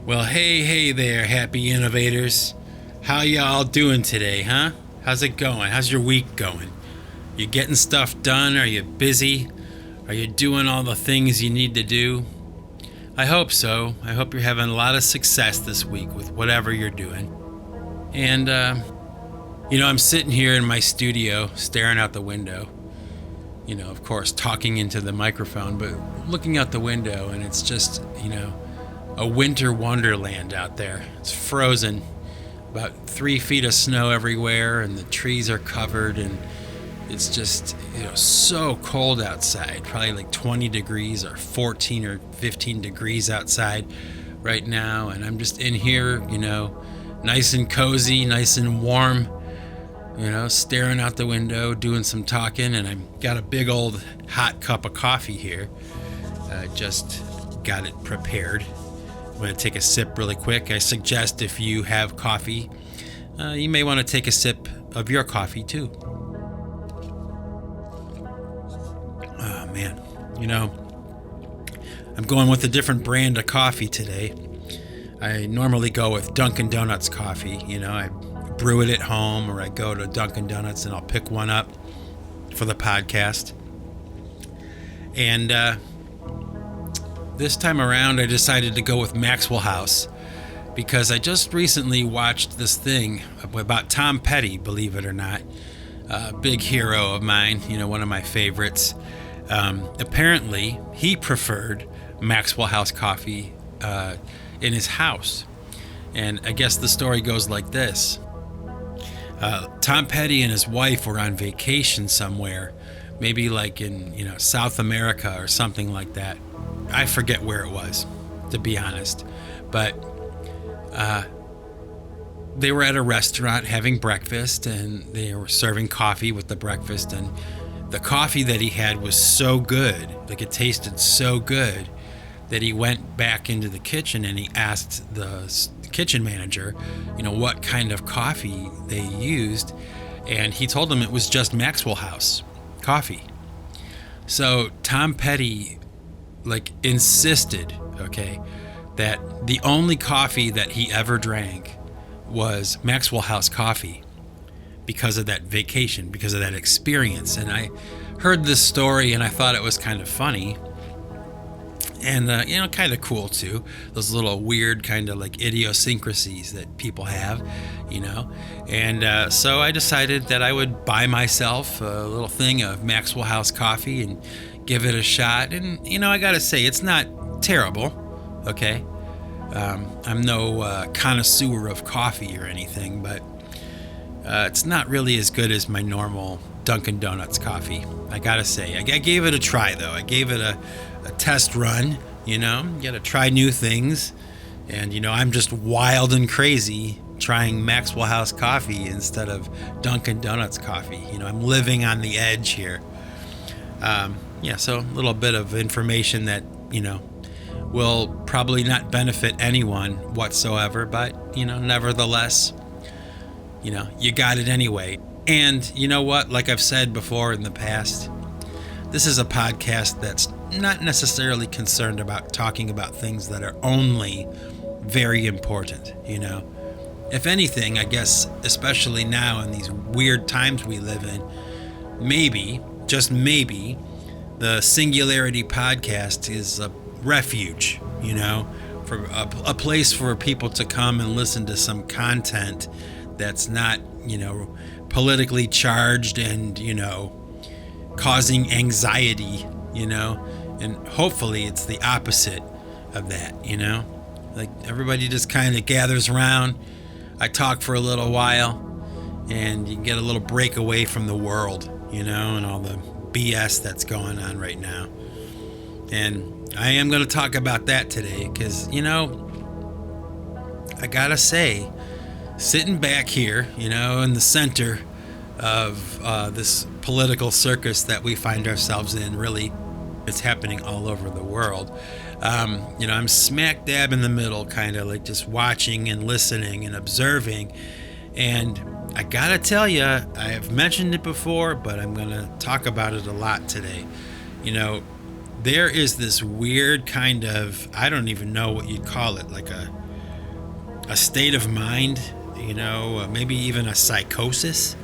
Well, hey there, happy innovators. How y'all doing today, huh? How's it going? How's your week going? You getting stuff done? Are you busy? Are you doing all the things you need to do? I hope so. I hope you're having a lot of success this week with whatever you're doing. And, I'm sitting here in my studio staring out the window. Of course, talking into the microphone, but looking out the window, and it's just, a winter wonderland out there. It's frozen, about 3 feet of snow everywhere, and the trees are covered, and it's just, so cold outside, probably like 20 degrees or 14 or 15 degrees outside right now, and I'm just in here, nice and cozy, nice and warm, staring out the window, doing some talking, and I've got a big old hot cup of coffee here. Just got it prepared. I'm going to take a sip really quick. I suggest if you have coffee, you may want to take a sip of your coffee too. Oh man, I'm going with a different brand of coffee today. I normally go with Dunkin' Donuts coffee. I brew it at home, or I go to Dunkin' Donuts and I'll pick one up for the podcast. And this time around, I decided to go with Maxwell House because I just recently watched this thing about Tom Petty, believe it or not, a big hero of mine, one of my favorites. Apparently, he preferred Maxwell House coffee in his house. And I guess the story goes like this. Tom Petty and his wife were on vacation somewhere, maybe like in South America or something like that. I forget where it was, to be honest, but they were at a restaurant having breakfast, and they were serving coffee with the breakfast, and the coffee that he had was so good, like it tasted so good, that he went back into the kitchen and he asked the kitchen manager, what kind of coffee they used, and he told him it was just Maxwell House coffee. So Tom Petty insisted, that the only coffee that he ever drank was Maxwell House coffee because of that vacation, because of that experience. And I heard this story and I thought it was kind of funny. And, kind of cool too. Those little weird kind of idiosyncrasies that people have, And so I decided that I would buy myself a little thing of Maxwell House coffee and give it a shot. And, I got to say, it's not terrible, okay? I'm no connoisseur of coffee or anything, but it's not really as good as my normal Dunkin' Donuts coffee. I got to say, I gave it a try, though. I gave it a test run, you got to try new things. And, I'm just wild and crazy trying Maxwell House coffee instead of Dunkin' Donuts coffee. I'm living on the edge here. So a little bit of information that, will probably not benefit anyone whatsoever, but, nevertheless, you got it anyway. And you know what? Like I've said before in the past, this is a podcast that's not necessarily concerned about talking about things that are only very important, If anything, I guess, especially now in these weird times we live in, maybe, just maybe, the Singularity Podcast is a refuge, for a place for people to come and listen to some content that's not, politically charged and, causing anxiety, and hopefully it's the opposite of that, everybody just kind of gathers around. I talk for a little while and you get a little break away from the world, and all the BS that's going on right now. And I am going to talk about that today because, I gotta say, sitting back here, in the center of this political circus that we find ourselves in, really, it's happening all over the world. I'm smack dab in the middle, kind of just watching and listening and observing. And I gotta tell you, I have mentioned it before, but I'm gonna talk about it a lot today. There is this weird kind of, I don't even know what you'd call it, like a a state of mind, maybe even a psychosis,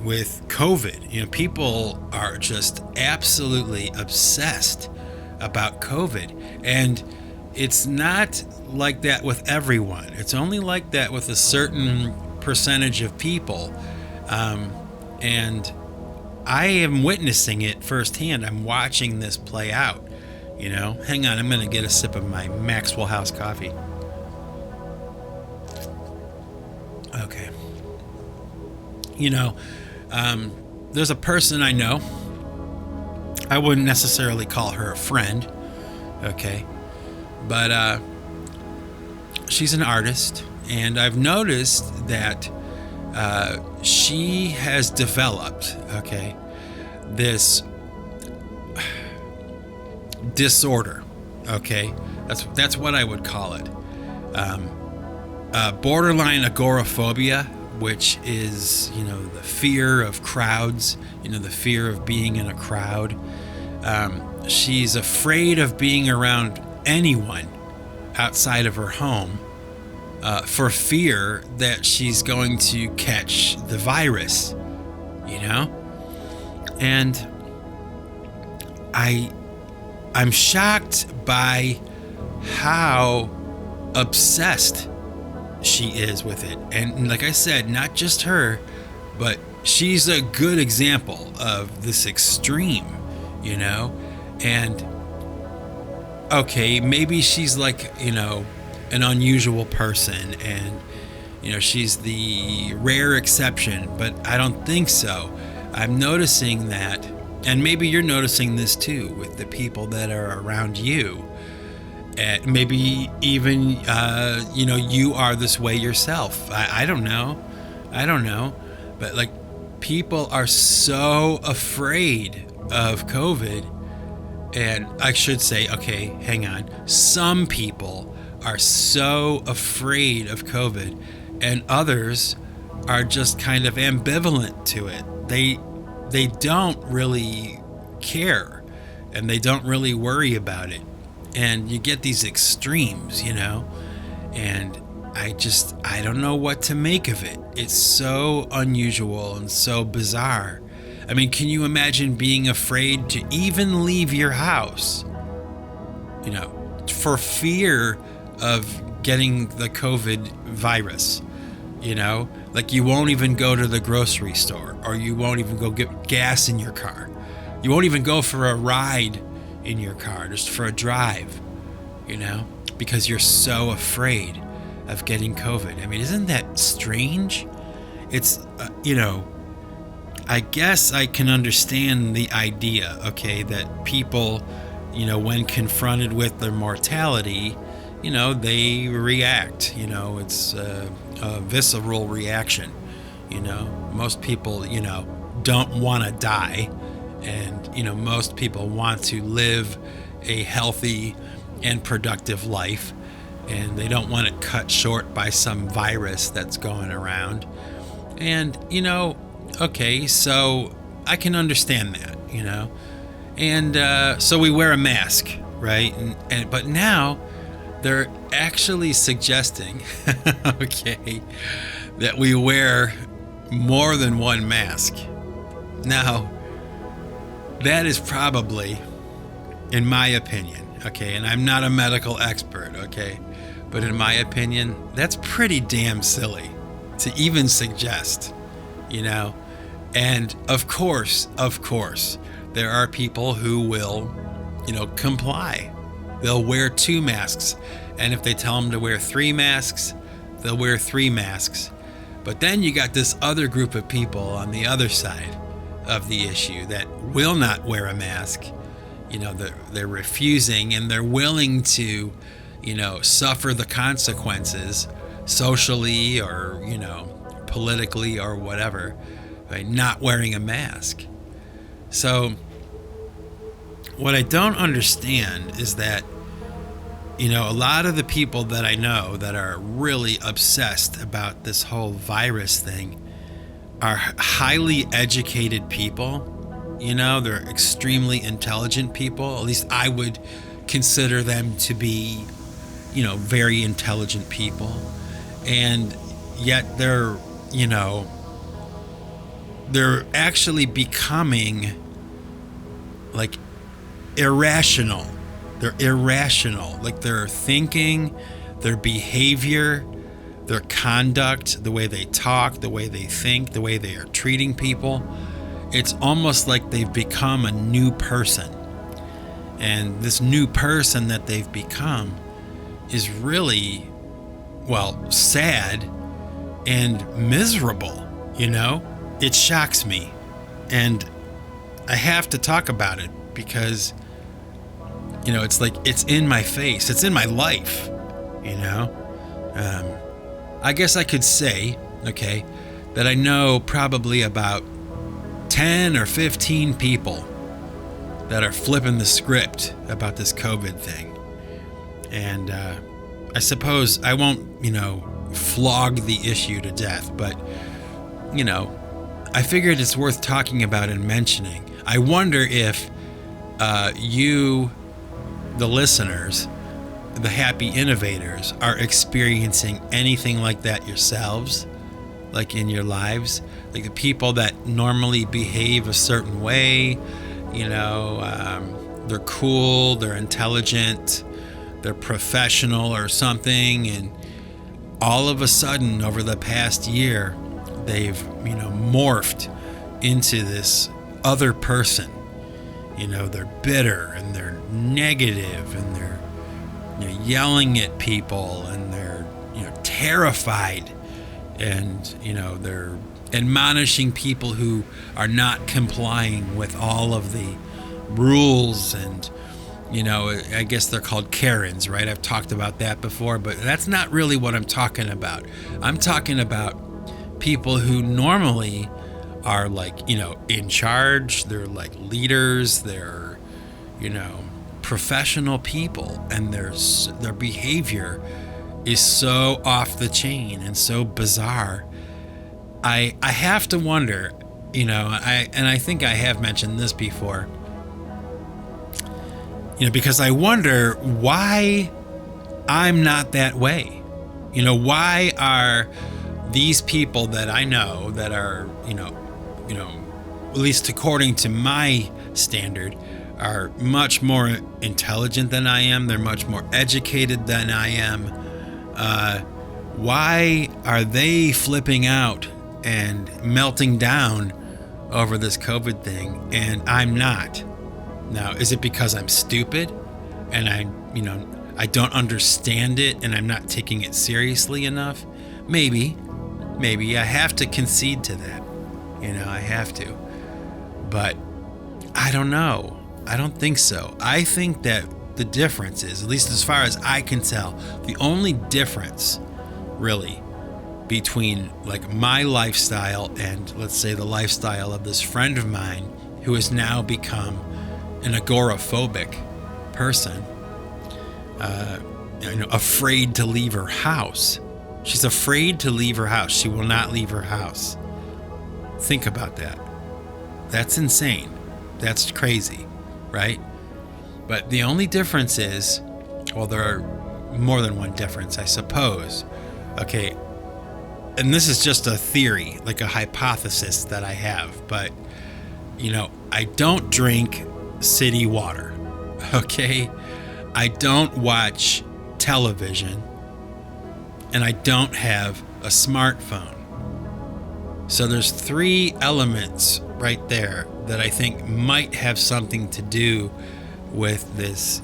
with COVID. People are just absolutely obsessed about COVID. And it's not like that with everyone. It's only like that with a certain percentage of people. And I am witnessing it firsthand. I'm watching this play out. Hang on, I'm going to get a sip of my Maxwell House coffee. Okay. There's a person I know. I wouldn't necessarily call her a friend, okay? But she's an artist, and I've noticed that she has developed, okay, this disorder, okay? That's what I would call it. Borderline agoraphobia, which is, the fear of crowds, the fear of being in a crowd. She's afraid of being around anyone outside of her home for fear that she's going to catch the virus, And I'm shocked by how obsessed she is with it. And like I said, not just her, but she's a good example of this extreme, and okay, maybe she's like, an unusual person, and she's the rare exception, but I don't think so. I'm noticing that, and maybe you're noticing this too with the people that are around you. Maybe even, you are this way yourself. I don't know. But like, people are so afraid of COVID. And I should say, okay, hang on. Some people are so afraid of COVID, and others are just kind of ambivalent to it. They don't really care, and they don't really worry about it. And you get these extremes, and I don't know what to make of it. It's so unusual and so bizarre. I mean, can you imagine being afraid to even leave your house, for fear of getting the COVID virus, like you won't even go to the grocery store, or you won't even go get gas in your car. You won't even go for a ride in your car, just for a drive, because you're so afraid of getting COVID. I mean, isn't that strange? It's, I guess I can understand the idea, okay, that people, when confronted with their mortality, they react, it's a visceral reaction, most people, don't want to die. And, most people want to live a healthy and productive life, and they don't want it cut short by some virus that's going around. And, okay, so I can understand that, and so we wear a mask, right? But now they're actually suggesting, okay, that we wear more than one mask. Now, that is probably, in my opinion, okay, and I'm not a medical expert, okay, but in my opinion, that's pretty damn silly to even suggest, and of course, there are people who will, comply. They'll wear 2 masks, and if they tell them to wear 3 masks, they'll wear 3 masks. But then you got this other group of people on the other side of the issue that will not wear a mask. They're refusing, and they're willing to, suffer the consequences socially or, politically or whatever by not wearing a mask. So what I don't understand is that, a lot of the people that I know that are really obsessed about this whole virus thing are highly educated people. They're extremely intelligent people. At least I would consider them to be, very intelligent people, and yet they're actually becoming like irrational. They're irrational, like their thinking, their behavior, their conduct, the way they talk, the way they think, the way they are treating people. It's almost like they've become a new person. And this new person that they've become is really, sad and miserable, It shocks me. And I have to talk about it because, it's like it's in my face. It's in my life, I guess I could say, that I know probably about 10 or 15 people that are flipping the script about this COVID thing. And I suppose I won't, flog the issue to death, but, I figured it's worth talking about and mentioning. I wonder if you, the listeners, the happy innovators, are experiencing anything like that yourselves, like in your lives, like the people that normally behave a certain way, they're cool, they're intelligent, they're professional or something, and all of a sudden over the past year they've morphed into this other person. They're bitter and they're negative and they're yelling at people and they're terrified, and they're admonishing people who are not complying with all of the rules. And I guess they're called Karens, right? I've talked about that before, but that's not really what I'm talking about. I'm talking about people who normally are in charge. They're like leaders. They're professional people, and their behavior is so off the chain and so bizarre. I have to wonder, I think I have mentioned this before, because I wonder why I'm not that way. Why are these people that I know that are, at least according to my standard, are much more intelligent than I am. They're much more educated than I am. Why are they flipping out and melting down over this COVID thing and I'm not? Now, is it because I'm stupid and I don't understand it and I'm not taking it seriously enough? Maybe I have to concede to that. I have to. But I don't know. I don't think so. I think that the difference is, at least as far as I can tell, the only difference really between my lifestyle and, let's say, the lifestyle of this friend of mine who has now become an agoraphobic person, afraid to leave her house. She's afraid to leave her house. She will not leave her house. Think about that. That's insane. That's crazy, right? But the only difference is, there are more than one difference, I suppose. Okay, and this is just a theory, like a hypothesis that I have, but, I don't drink city water, okay? I don't watch television, and I don't have a smartphone. So there's 3 elements right there that I think might have something to do with this,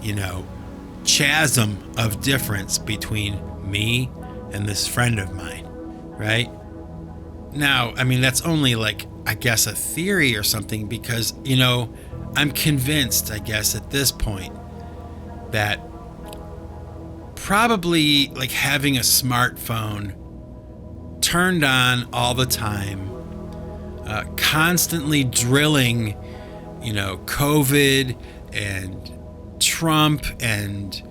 chasm of difference between me and this friend of mine, right? Now, that's only I guess a theory or something, because, I'm convinced, I guess, at this point that probably having a smartphone turned on all the time, constantly drilling, COVID and Trump and,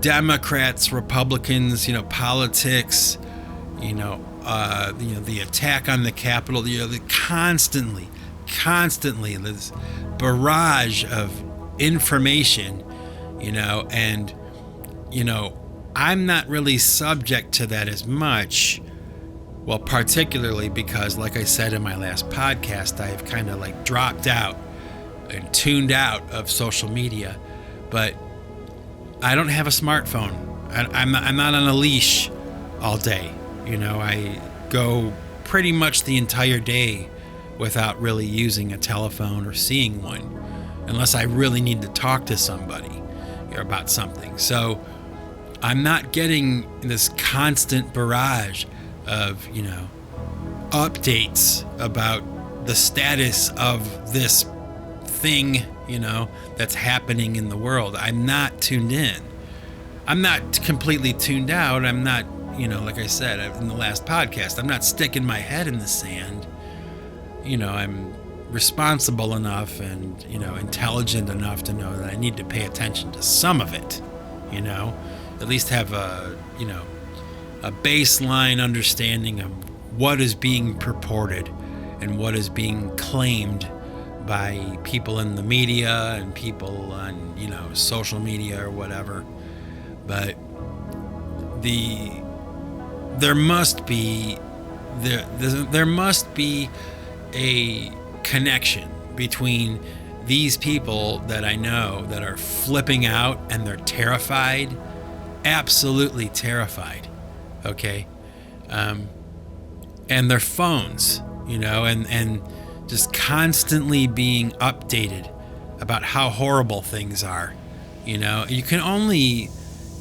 Democrats, Republicans, politics, the attack on the Capitol, constantly this barrage of information, and I'm not really subject to that as much. Well, particularly because, like I said in my last podcast, I've kind of like dropped out and tuned out of social media. But I don't have a smartphone. I'm not on a leash all day. I go pretty much the entire day without really using a telephone or seeing one, unless I really need to talk to somebody about something. So I'm not getting this constant barrage of, updates about the status of this thing, that's happening in the world. I'm not tuned in. I'm not completely tuned out. I'm not, like I said in the last podcast, I'm not sticking my head in the sand. I'm responsible enough and, intelligent enough to know that I need to pay attention to some of it, at least have a baseline understanding of what is being purported and what is being claimed by people in the media and people on, social media or whatever. But there must be a connection between these people that I know that are flipping out and they're terrified, absolutely terrified, okay? And their phones, and just constantly being updated about how horrible things are. You can only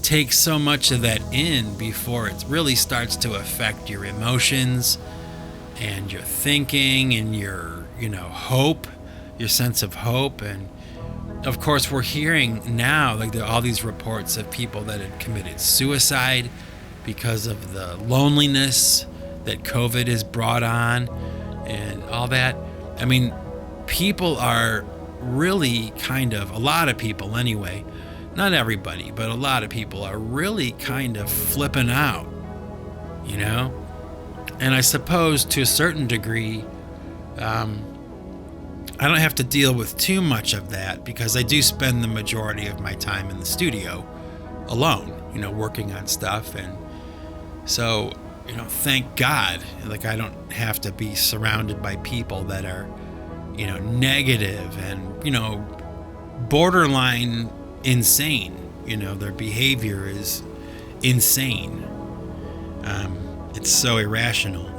take so much of that in before it really starts to affect your emotions and your thinking and your, hope, your sense of hope. And of course, we're hearing now, like, there are all these reports of people that had committed suicide because of the loneliness that COVID has brought on and all that. I mean, people are really a lot of people anyway, not everybody, but a lot of people are really kind of flipping out, And I suppose to a certain degree, I don't have to deal with too much of that because I do spend the majority of my time in the studio alone, working on stuff. And so, thank God, like, I don't have to be surrounded by people that are, negative and, borderline insane. Their behavior is insane. It's so irrational,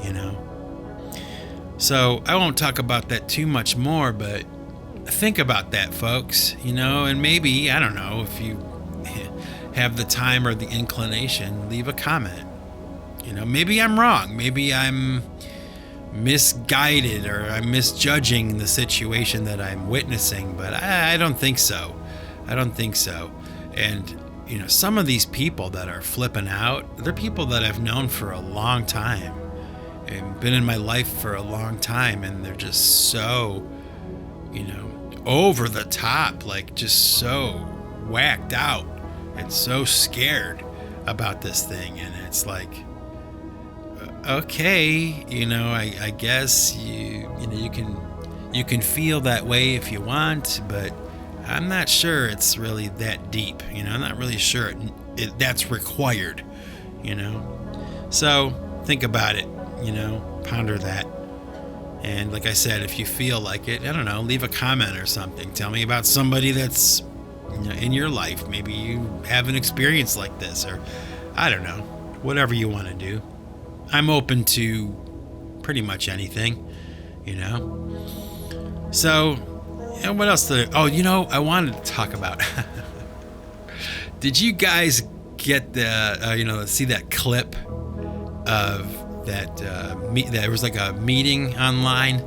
So I won't talk about that too much more, but think about that, folks, and maybe, I don't know, if you have the time or the inclination, leave a comment. Maybe I'm wrong. Maybe I'm misguided or I'm misjudging the situation that I'm witnessing, but I don't think so. And, some of these people that are flipping out, they're people that I've known for a long time and been in my life for a long time. And they're just so, over the top, like just so whacked out and so scared about this thing. And it's like, okay, I guess you can feel that way if you want, but I'm not sure it's really that deep. I'm not really sure that's required. So think about it. Ponder that. And like I said, if you feel like it, I don't know, leave a comment or something. Tell me about somebody that's in your life. Maybe you have an experience like this, or I don't know, whatever you want to do. I'm open to pretty much anything, So, what else I wanted to talk about. Did you guys get see that clip of that, there was like a meeting online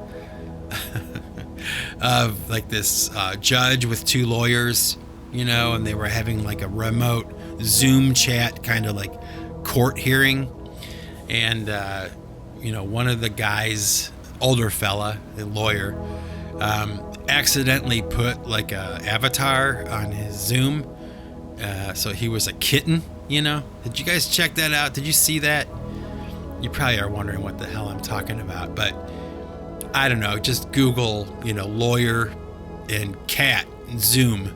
of like this judge with two lawyers, and they were having like a remote Zoom chat, kind of like court hearing. And, one of the guys, older fella, a lawyer, accidentally put like a avatar on his Zoom. So he was a kitten, Did you guys check that out? Did you see that? You probably are wondering what the hell I'm talking about, but I don't know. Just Google, lawyer and cat Zoom,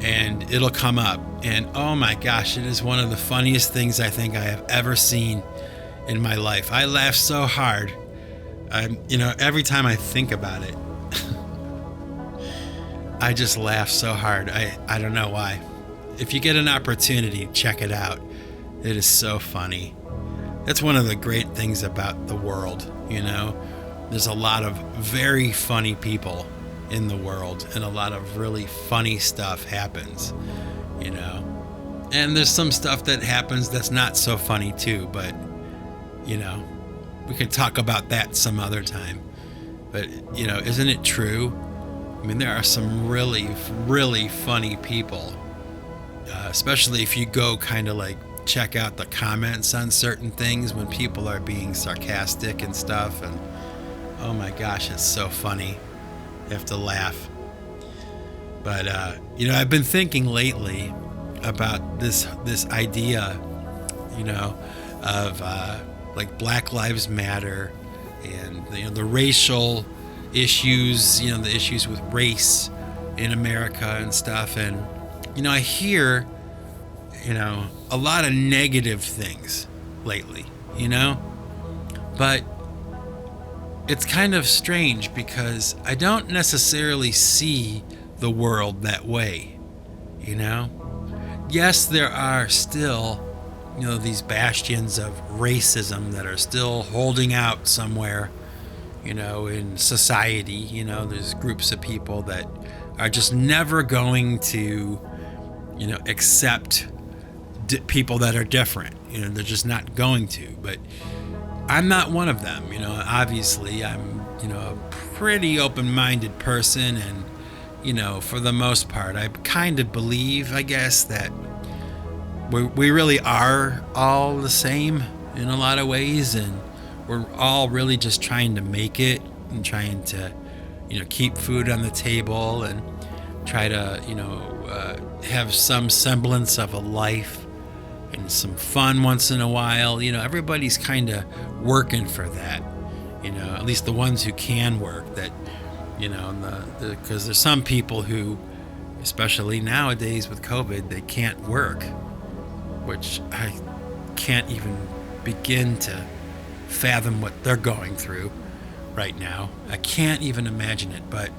and it'll come up, and oh my gosh, it is one of the funniest things I think I have ever seen in my life. I laugh so hard. Every time I think about it, I just laugh so hard. I don't know why. If you get an opportunity, check it out. It is so funny. That's one of the great things about the world, There's a lot of very funny people in the world, and a lot of really funny stuff happens, And there's some stuff that happens that's not so funny too, but, we could talk about that some other time. But, isn't it true? I mean, there are some really, really funny people, especially if you go kind of like check out the comments on certain things when people are being sarcastic and stuff. And oh my gosh, it's so funny. You have to laugh. But, I've been thinking lately about this idea, of like Black Lives Matter and, the racial issues, the issues with race in America and stuff. And, I hear, a lot of negative things lately, but it's kind of strange because I don't necessarily see the world that way, Yes, there are still, these bastions of racism that are still holding out somewhere, in society. There's groups of people that are just never going to, accept people that are different. They're just not going to. But I'm not one of them. Obviously I'm, a pretty open-minded person, and, for the most part, I kind of believe, I guess, that we really are all the same in a lot of ways, and we're all really just trying to make it and trying to, keep food on the table and try to, have some semblance of a life and some fun once in a while. Everybody's kind of working for that, at least the ones who can work that, because there's some people who, especially nowadays with COVID, they can't work, which I can't even begin to fathom what they're going through right now. I can't even imagine it. But,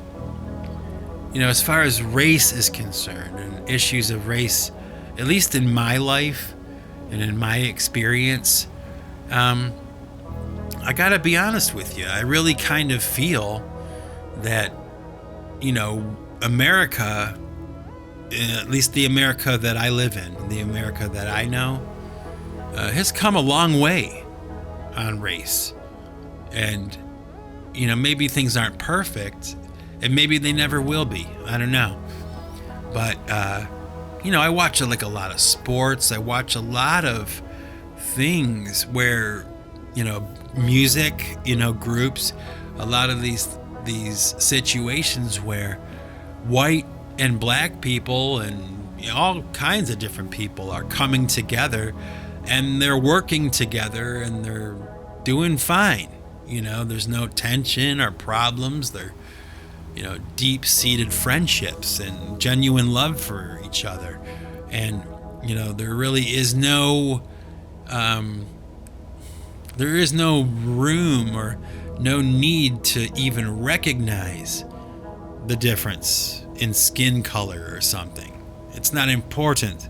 as far as race is concerned and issues of race, at least in my life and in my experience, I gotta be honest with you. I really kind of feel that, America, at least the America that I live in, the America that I know, has come a long way on race. And, maybe things aren't perfect, and maybe they never will be. I don't know. But, I watch a lot of sports. I watch a lot of things where, music, groups, a lot of these situations where white and black people and all kinds of different people are coming together, and they're working together, and they're doing fine. There's no tension or problems. They're, deep-seated friendships and genuine love for each other. And, there really is no room or no need to even recognize the difference in skin color or something. It's not important.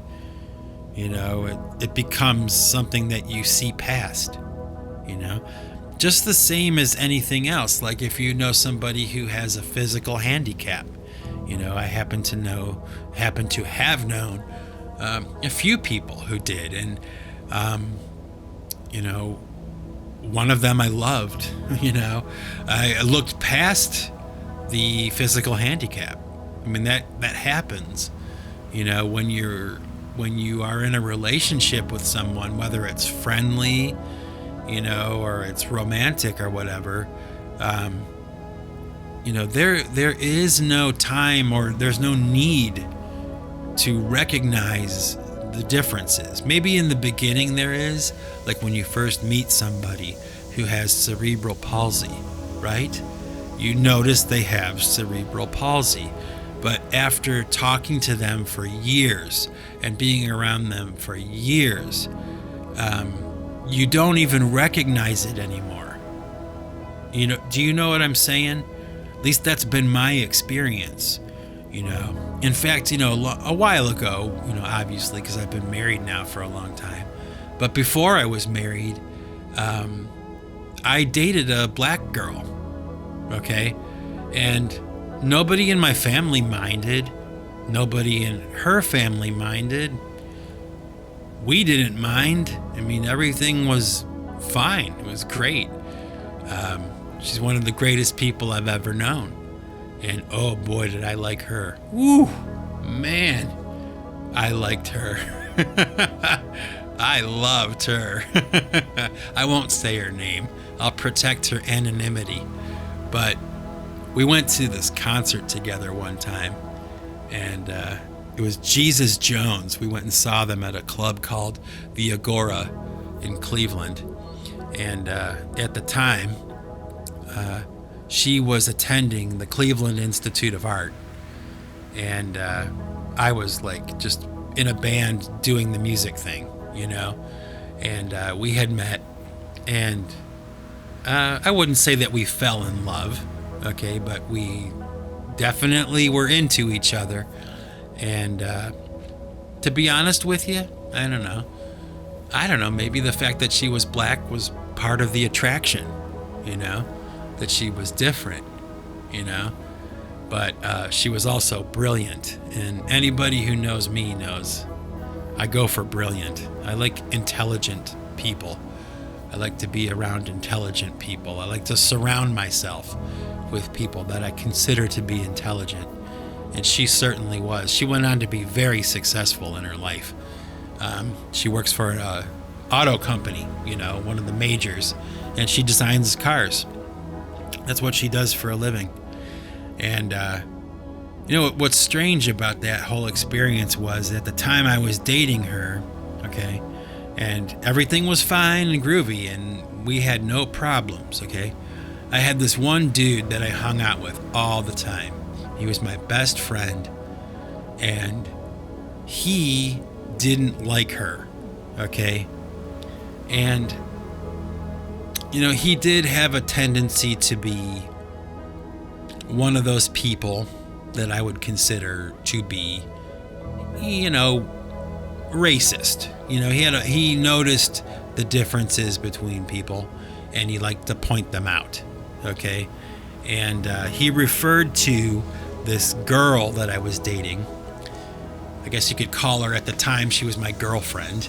It becomes something that you see past, just the same as anything else. Like if you know somebody who has a physical handicap, I happen to have known a few people who did, and one of them I loved. I looked past the physical handicap. I mean, that happens, when you are in a relationship with someone, whether it's friendly, or it's romantic or whatever. There is no time, or there's no need to recognize the differences. Maybe in the beginning there is, like when you first meet somebody who has cerebral palsy, right? You notice they have cerebral palsy. But after talking to them for years and being around them for years, you don't even recognize it anymore. Do you know what I'm saying? At least that's been my experience. In fact, a while ago, obviously, because I've been married now for a long time. But before I was married, I dated a black girl. Okay. And nobody in my family minded. Nobody in her family minded. We didn't mind. I mean, everything was fine. It was great. She's one of the greatest people I've ever known. And oh boy, did I like her. Woo, man, I liked her. I loved her. I won't say her name. I'll protect her anonymity. But we went to this concert together one time, and it was Jesus Jones. We went and saw them at a club called the Agora in Cleveland. And at the time, she was attending the Cleveland Institute of Art. And I was like just in a band doing the music thing, And we had met, and I wouldn't say that we fell in love, okay, but we definitely were into each other. And to be honest with you, I don't know, maybe the fact that she was black was part of the attraction, that she was different, but she was also brilliant. And anybody who knows me knows I go for brilliant. I like intelligent people. I like to be around intelligent people. I like to surround myself with people that I consider to be intelligent. And she certainly was. She went on to be very successful in her life. She works for an auto company, one of the majors, and she designs cars. That's what she does for a living. And, what's strange about that whole experience was at the time I was dating her, okay, and everything was fine and groovy, and we had no problems, okay. I had this one dude that I hung out with all the time. He was my best friend, and he didn't like her, okay. And, he did have a tendency to be one of those people that I would consider to be, racist. He noticed the differences between people, and he liked to point them out, okay? And he referred to this girl that I was dating. I guess you could call her, at the time, she was my girlfriend,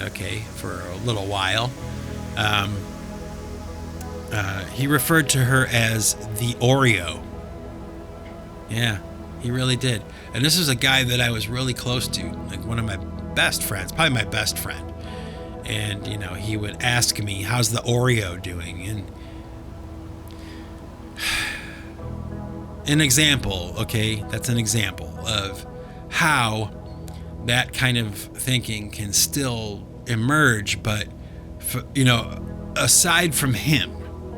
okay, for a little while. He referred to her as the Oreo. Yeah, he really did. And this is a guy that I was really close to, like one of my best friends, probably my best friend. And, he would ask me, how's the Oreo doing? And an example, okay, that's an example of how that kind of thinking can still emerge. But, aside from him,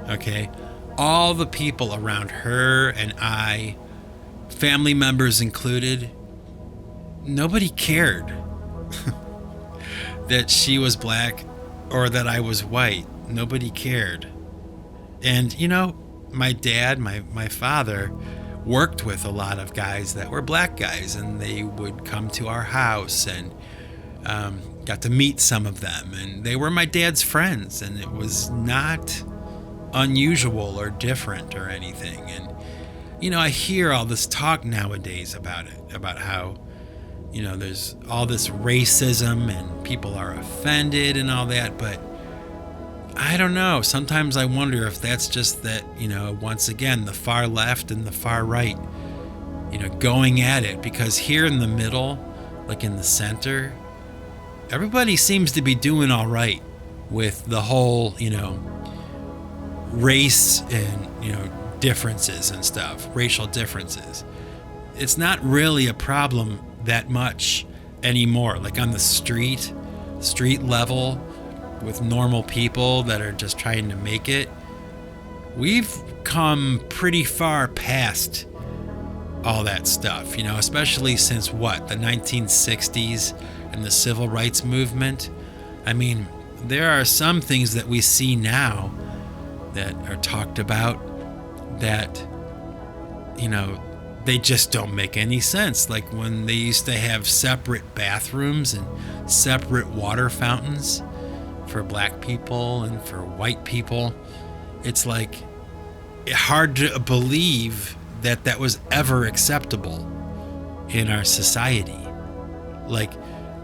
okay, all the people around her and I, family members included, nobody cared that she was black or that I was white. Nobody cared. And, my dad, my father, worked with a lot of guys that were black guys, and they would come to our house, and got to meet some of them, and they were my dad's friends, and it was not unusual or different or anything. And I hear all this talk nowadays about it, about how there's all this racism and people are offended and all that, but I don't know. Sometimes I wonder if that's just that, once again, the far left and the far right, going at it, because here in the middle, like in the center, everybody seems to be doing all right with the whole, race and, differences and stuff, racial differences. It's not really a problem that much anymore. Like on the street level with normal people that are just trying to make it, we've come pretty far past all that stuff, especially since the 1960s and the civil rights movement. I mean, there are some things that we see now that are talked about that, they just don't make any sense. Like when they used to have separate bathrooms and separate water fountains for black people and for white people. It's like hard to believe that was ever acceptable in our society. Like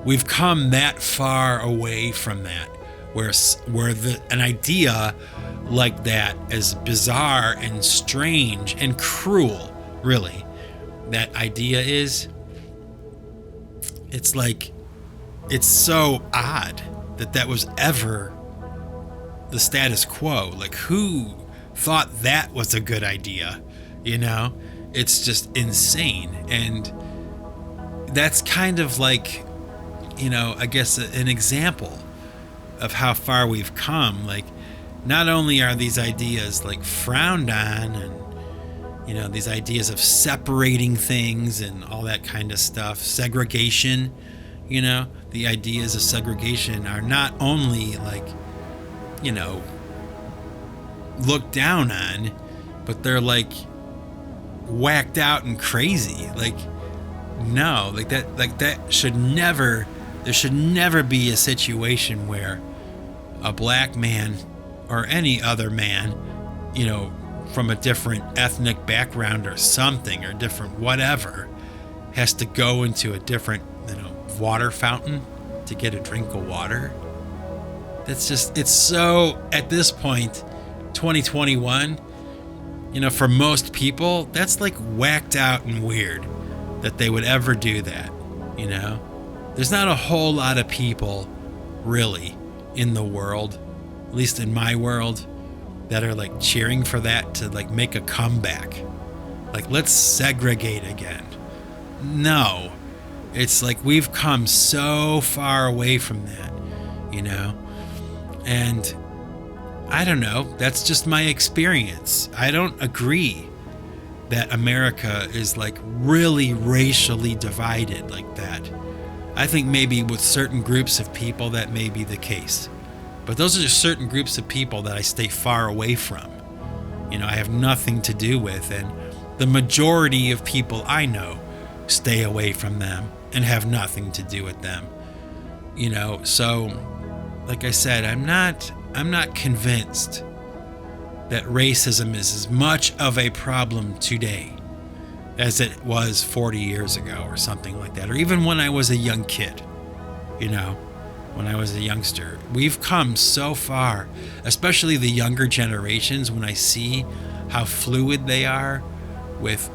we've come that far away from that, where an idea like that, as bizarre and strange and cruel, really, that idea is, it's like, it's so odd that was ever the status quo. Like, who thought that was a good idea? It's just insane. And that's kind of like, I guess an example of how far we've come. Like, not only are these ideas like frowned on, and these ideas of separating things and all that kind of stuff, segregation, the ideas of segregation are not only like, looked down on, but they're like whacked out and crazy. Like, no, that should never, there should never be a situation where a black man or any other man, from a different ethnic background or something, or different whatever, has to go into a different, water fountain to get a drink of water. That's just, it's so, at this point, 2021, for most people, that's like whacked out and weird that they would ever do that. There's not a whole lot of people really in the world, at least in my world, that are like cheering for that to like make a comeback. Like, let's segregate again. No, it's like we've come so far away from that, and I don't know, that's just my experience. I don't agree that America is like really racially divided like that. I think maybe with certain groups of people that may be the case. But those are just certain groups of people that I stay far away from. I have nothing to do with, and the majority of people I know stay away from them and have nothing to do with them. So like I said, I'm not convinced that racism is as much of a problem today as it was 40 years ago or something like that, or even when I was a young kid, when I was a youngster. We've come so far, especially the younger generations, when I see how fluid they are with,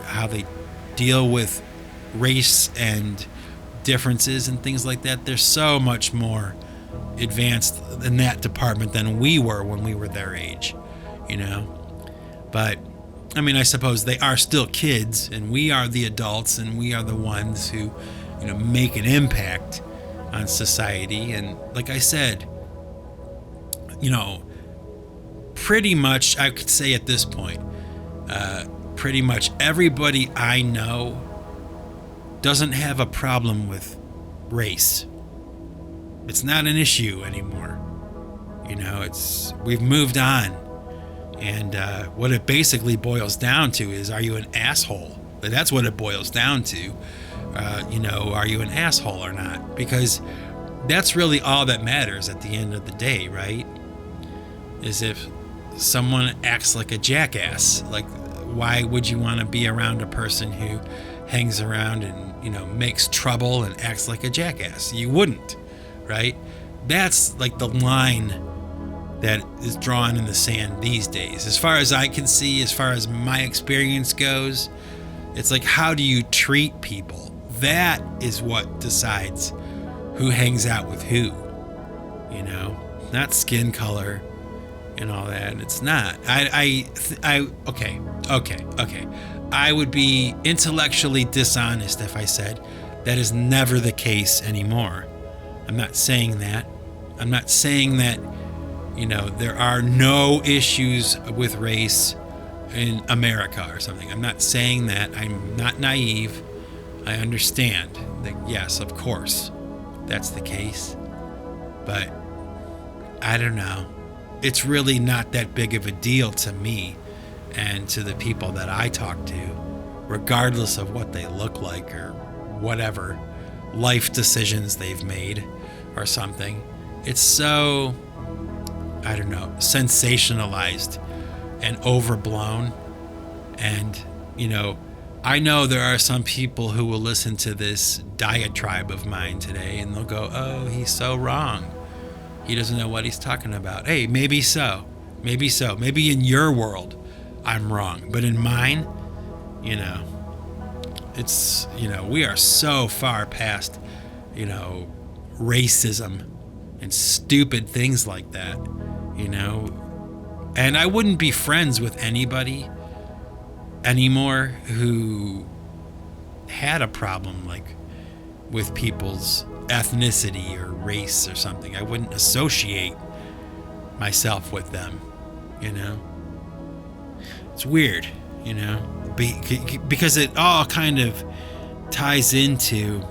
how they deal with race and differences and things like that. They're so much more advanced in that department than we were when we were their age, But, I mean, I suppose they are still kids, and we are the adults, and we are the ones who, make an impact on society. And like I said, pretty much, I could say at this point, pretty much everybody I know doesn't have a problem with race. It's not an issue anymore. We've moved on. And what it basically boils down to is, are you an asshole? That's what it boils down to. Are you an asshole or not? Because that's really all that matters at the end of the day, right? Is if someone acts like a jackass. Like, why would you want to be around a person who hangs around and, makes trouble and acts like a jackass? You wouldn't, right? That's like the line that is drawn in the sand these days. As far as I can see, as far as my experience goes, it's like, how do you treat people? That is what decides who hangs out with who, not skin color and all that. It's not. Okay. I would be intellectually dishonest if I said that is never the case anymore. I'm not saying that. I'm not saying that, there are no issues with race in America or something. I'm not saying that. I'm not naive. I understand that, yes, of course, that's the case. But I don't know. It's really not that big of a deal to me and to the people that I talk to, regardless of what they look like or whatever life decisions they've made or something. It's so, I don't know, sensationalized and overblown. And, you know, I know there are some people who will listen to this diatribe of mine today and they'll go, oh, he's so wrong. He doesn't know what he's talking about. Hey, maybe so. Maybe so. Maybe in your world, I'm wrong. But in mine, you know, it's, you know, we are so far past, you know, racism and stupid things like that, you know. And I wouldn't be friends with anybody anymore who had a problem like with people's ethnicity or race or something. I wouldn't associate myself with them, you know. It's weird, you know, because it all kind of ties into,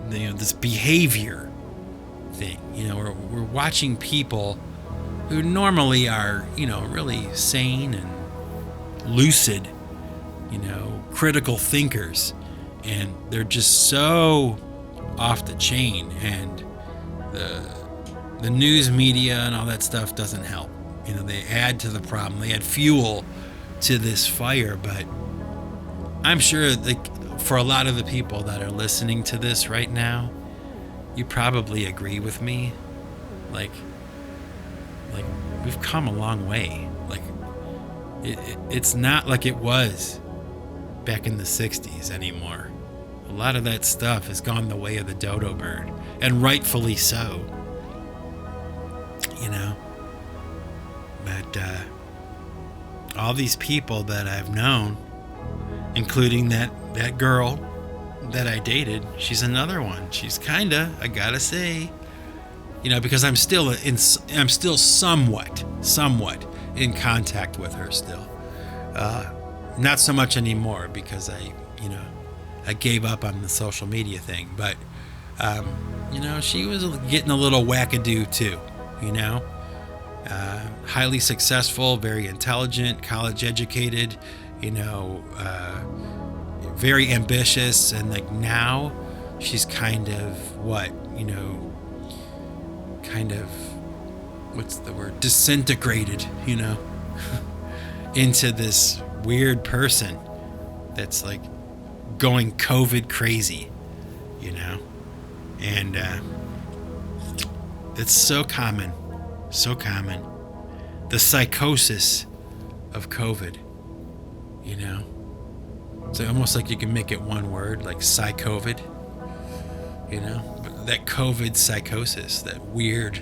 you know, this behavior thing. You know, we're watching people who normally are, you know, really sane and lucid, you know, critical thinkers, and they're just so off the chain, and the news media and all that stuff doesn't help. You know, they add to the problem. They add fuel to this fire. But I'm sure that for a lot of the people that are listening to this right now, you probably agree with me. Like we've come a long way. Like it's not like it was back in the 60s anymore. A lot of that stuff has gone the way of the dodo bird, and rightfully so, you know. But all these people that I've known, including that girl that I dated, she's another one. She's kinda, I gotta say, you know, because I'm still somewhat in contact with her still. Not so much anymore because I gave up on the social media thing. But you know, she was getting a little wackadoo too. You know, highly successful, very intelligent, college educated. You know, very ambitious, and like now she's kind of what's the word, disintegrated, you know, into this weird person that's like going COVID crazy, you know. And it's so common, the psychosis of COVID, you know. It's almost like you can make it one word, like Psycovid, you know. But that COVID psychosis, that weird,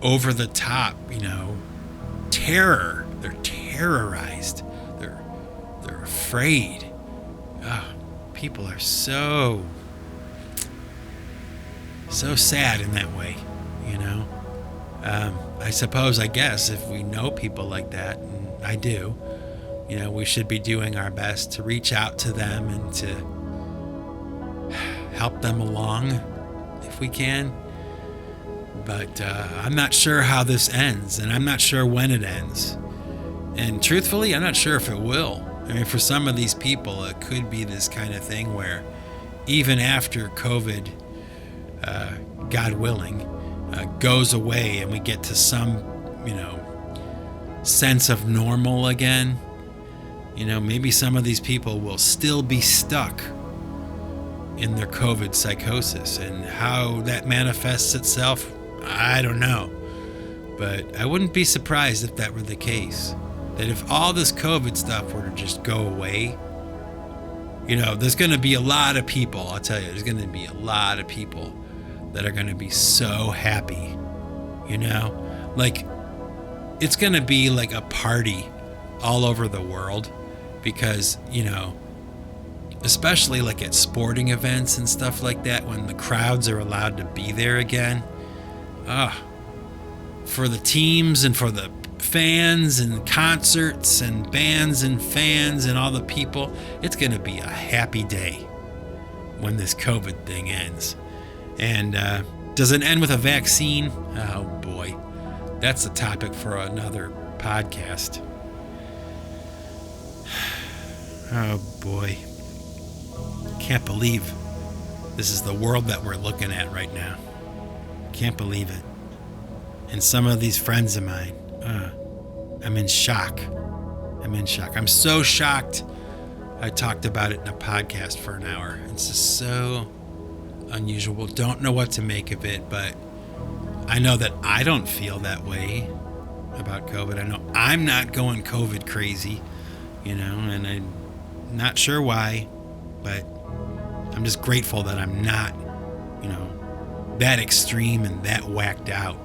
over the top, you know, terror. They're terrorized. They're afraid. People are so sad in that way, you know. I guess if we know people like that, and I do, you know, we should be doing our best to reach out to them and to help them along if we can. But I'm not sure how this ends, and I'm not sure when it ends. And truthfully, I'm not sure if it will. I mean, for some of these people, it could be this kind of thing where even after COVID, God willing, goes away and we get to some, you know, sense of normal again, you know, maybe some of these people will still be stuck in their COVID psychosis. And how that manifests itself, I don't know. But I wouldn't be surprised if that were the case. That if all this COVID stuff were to just go away, you know, there's going to be a lot of people, I'll tell you, there's going to be a lot of people that are going to be so happy, you know? Like, it's going to be like a party all over the world because, you know, especially like at sporting events and stuff like that, when the crowds are allowed to be there again, for the teams and for the fans and concerts and bands and fans and all the people. It's going to be a happy day when this COVID thing ends. And does it end with a vaccine? Oh boy, that's a topic for another podcast. Oh boy, can't believe this is the world that we're looking at right now. Can't believe it. And some of these friends of mine, I'm in shock. I'm so shocked. I talked about it in a podcast for an hour. It's just so unusual. Don't know what to make of it, but I know that I don't feel that way about COVID. I know I'm not going COVID crazy, and I'm not sure why, but I'm just grateful that I'm not, that extreme and that whacked out,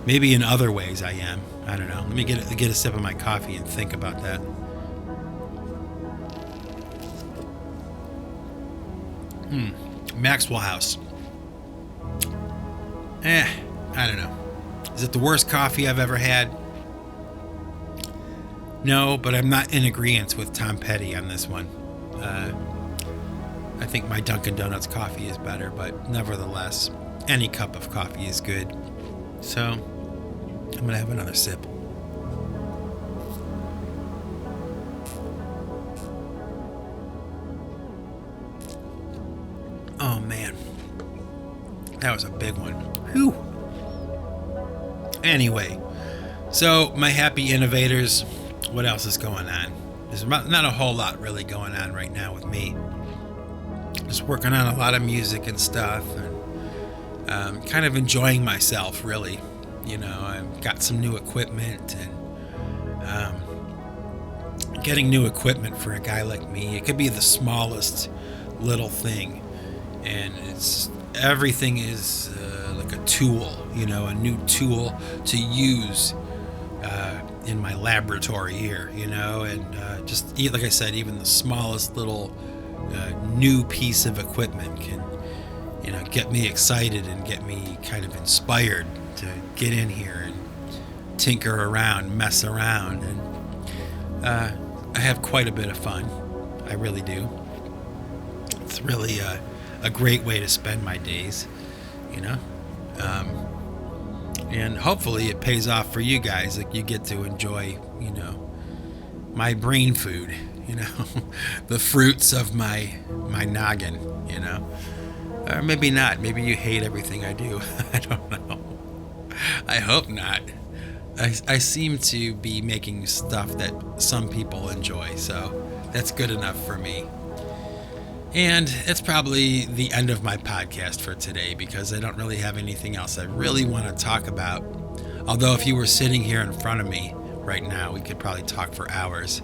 Maybe in other ways I am. I don't know. Let me get a sip of my coffee and think about that. Maxwell House. I don't know. Is it the worst coffee I've ever had? No, but I'm not in agreement with Tom Petty on this one. I think my Dunkin' Donuts coffee is better, but nevertheless, any cup of coffee is good. So, I'm going to have another sip. Oh, man. That was a big one. Whew. Anyway, so my happy innovators, what else is going on? There's not a whole lot really going on right now with me. Just working on a lot of music and stuff, and kind of enjoying myself, really. I've got some new equipment, and getting new equipment for a guy like me, it could be the smallest little thing, and everything is like a tool, a new tool to use in my laboratory here, and just like I said, even the smallest little new piece of equipment can, get me excited and get me kind of inspired to get in here and tinker around, mess around, and I have quite a bit of fun. I really do. It's really a great way to spend my days, and hopefully it pays off for you guys. Like, you get to enjoy, my brain food, the fruits of my noggin, or maybe not. Maybe you hate everything I do. I don't know. I hope not. I seem to be making stuff that some people enjoy, so that's good enough for me. And it's probably the end of my podcast for today, because I don't really have anything else I really want to talk about. Although if you were sitting here in front of me right now, we could probably talk for hours.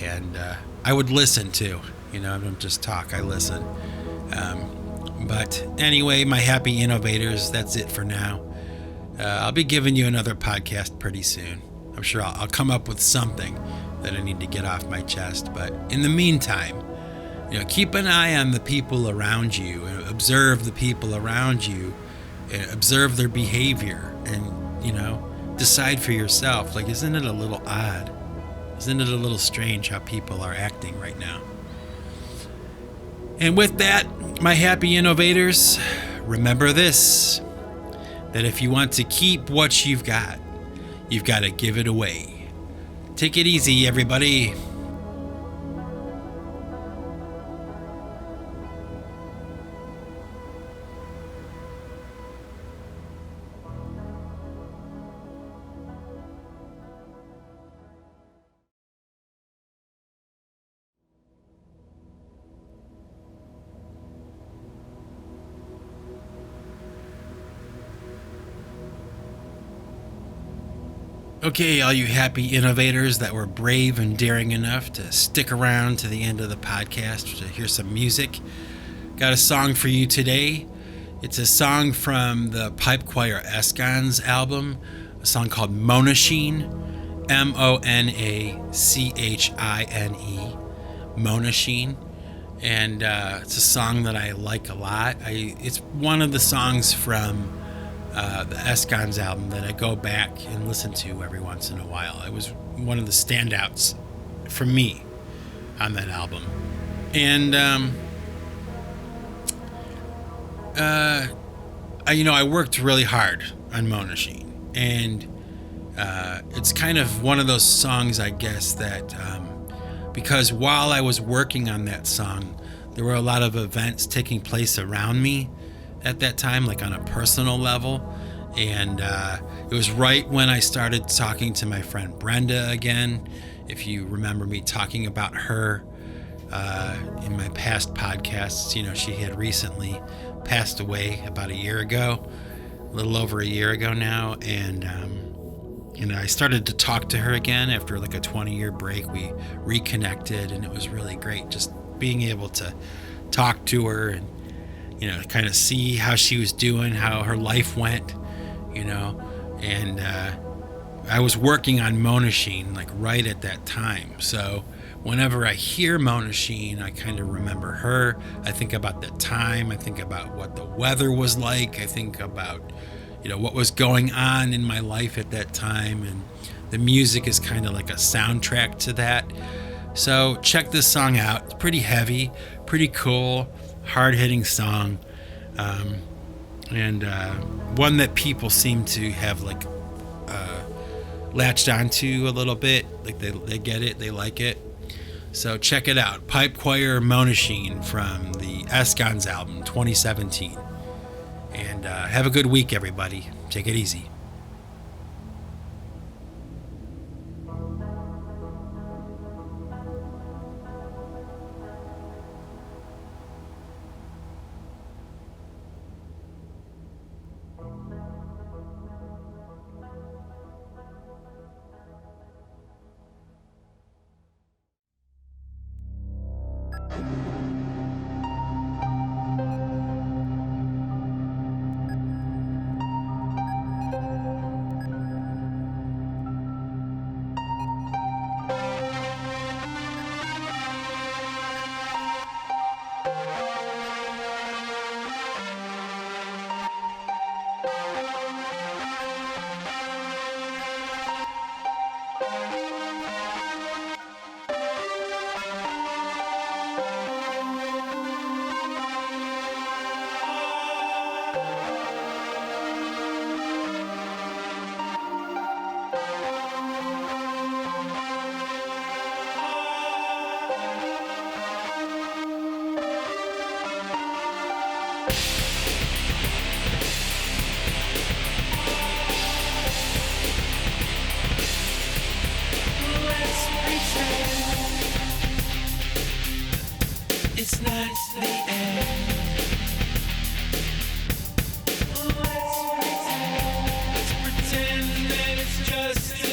And I would listen too. I don't just talk, I listen. But anyway, my happy innovators, that's it for now. I'll be giving you another podcast pretty soon. I'm sure I'll come up with something that I need to get off my chest. But in the meantime, keep an eye on the people around you, and observe the people around you, and observe their behavior, and, decide for yourself. Like, isn't it a little odd? Isn't it a little strange how people are acting right now? And with that, my happy innovators, remember this, that if you want to keep what you've got to give it away. Take it easy, everybody. Okay, all you happy innovators that were brave and daring enough to stick around to the end of the podcast to hear some music, got a song for you today. It's a song from the Pipe Choir Eskons album, a song called Monachine, Monachine, Monachine. And it's a song that I like a lot. It's one of the songs from the Eskons album that I go back and listen to every once in a while. It was one of the standouts for me on that album. And I worked really hard on Monasheen, and it's kind of one of those songs, I guess, that because while I was working on that song, there were a lot of events taking place around me at that time, like on a personal level. And it was right when I started talking to my friend Brenda again. If you remember me talking about her in my past podcasts, she had recently passed away about a year ago, a little over a year ago now. And I started to talk to her again after like a 20-year break. We reconnected, and it was really great just being able to talk to her and kind of see how she was doing, how her life went, and I was working on Monasheen like right at that time. So whenever I hear Monasheen, I kind of remember her. I think about that time. I think about what the weather was like. I think about what was going on in my life at that time, and the music is kind of like a soundtrack to that. So check this song out. It's pretty heavy, pretty cool, hard-hitting song, and one that people seem to have like latched onto a little bit. Like they get it, they like it. So check it out. Pipe Choir Monasheen from the Eskons album 2017. And have a good week, everybody. Take it easy. It's not the end. Let's pretend that it's just